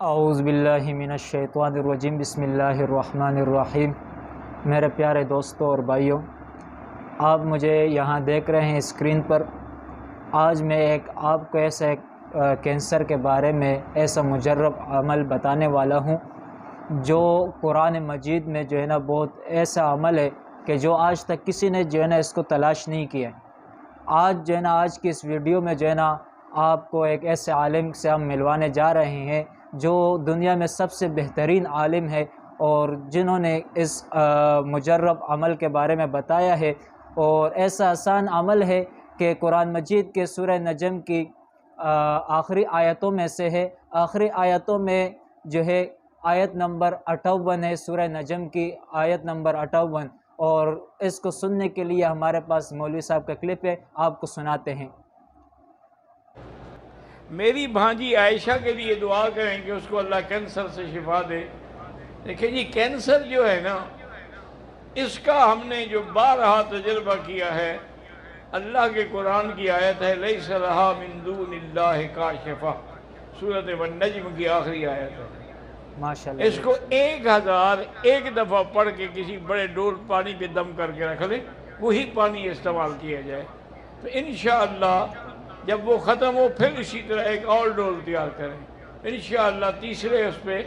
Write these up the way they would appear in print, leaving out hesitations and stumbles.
اعوذ باللہ من الشیطان الرجیم، بسم اللہ الرحمن الرحیم۔ میرے پیارے دوستوں اور بھائیوں، آپ مجھے یہاں دیکھ رہے ہیں اسکرین پر۔ آج میں آپ کو ایک کینسر کے بارے میں ایسا مجرب عمل بتانے والا ہوں جو قرآن مجید میں بہت ایسا عمل ہے کہ جو آج تک کسی نے اس کو تلاش نہیں کیا۔ آج آج کی اس ویڈیو میں آپ کو ایک ایسے عالم سے ہم ملوانے جا رہے ہیں جو دنیا میں سب سے بہترین عالم ہے، اور جنہوں نے اس مجرب عمل کے بارے میں بتایا ہے، اور ایسا آسان عمل ہے کہ قرآن مجید کے سورہ نجم کی آخری آیتوں میں سے ہے۔ آخری آیتوں میں آیت نمبر 58 ہے، سورہ نجم کی آیت نمبر 58، اور اس کو سننے کے لیے ہمارے پاس مولوی صاحب کا کلپ ہے، آپ کو سناتے ہیں۔ میری بھانجی عائشہ کے لیے دعا کریں کہ اس کو اللہ کینسر سے شفا دے۔ دیکھیں جی، کینسر جو ہے نا، اس کا ہم نے جو بارہا تجربہ کیا ہے، اللہ کے قرآن کی آیت ہے لیس لہا من دون اللہ کاشفہ، سورۃ النجم کی آخری آیت ہے۔ ماشاءاللہ، اس کو 1001 دفعہ پڑھ کے کسی بڑے ڈول پانی پہ دم کر کے رکھ لیں، وہی پانی استعمال کیا جائے تو انشاءاللہ جب وہ ختم ہو پھر اسی طرح ایک اور ڈول تیار کریں، انشاءاللہ تیسرے اس پہ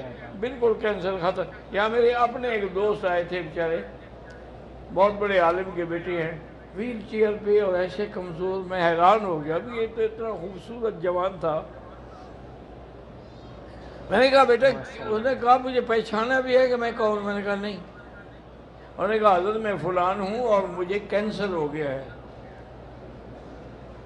بالکل کینسر ختم۔ یہاں میرے اپنے ایک دوست آئے تھے بیچارے، بہت بڑے عالم کے بیٹے ہیں، ویل چیئر پہ اور ایسے کمزور، میں حیران ہو گیا، ابھی یہ تو اتنا خوبصورت جوان تھا۔ میں نے کہا بیٹا، انہوں نے کہا مجھے پہچانا بھی ہے کہ میں کون؟ میں نے کہا نہیں۔ انہوں نے کہا حضرت میں فلان ہوں اور مجھے کینسر ہو گیا ہے۔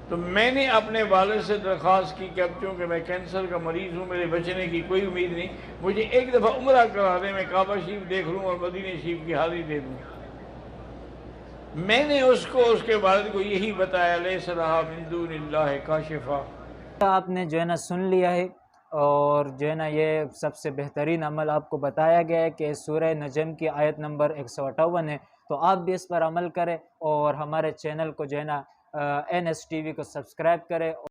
تو میں نے اپنے والد سے درخواست کی کہ اب چونکہ میں کینسر کا مریض ہوں، میرے بچنے کی کوئی امید نہیں، مجھے ایک دفعہ عمرہ کرا دیں، میں کعبہ شریف دیکھ لوں اور مدینہ شریف کی حاضری دے دوں۔ میں نے اس کے والد کو یہی بتایا لیس لہا من دون اللہ کاشفہ۔ آپ نے سن لیا ہے، اور یہ سب سے بہترین عمل آپ کو بتایا گیا ہے کہ سورہ نجم کی آیت نمبر 158 ہے، تو آپ بھی اس پر عمل کریں اور ہمارے چینل کو NS TV کو سبسکرائب کریں۔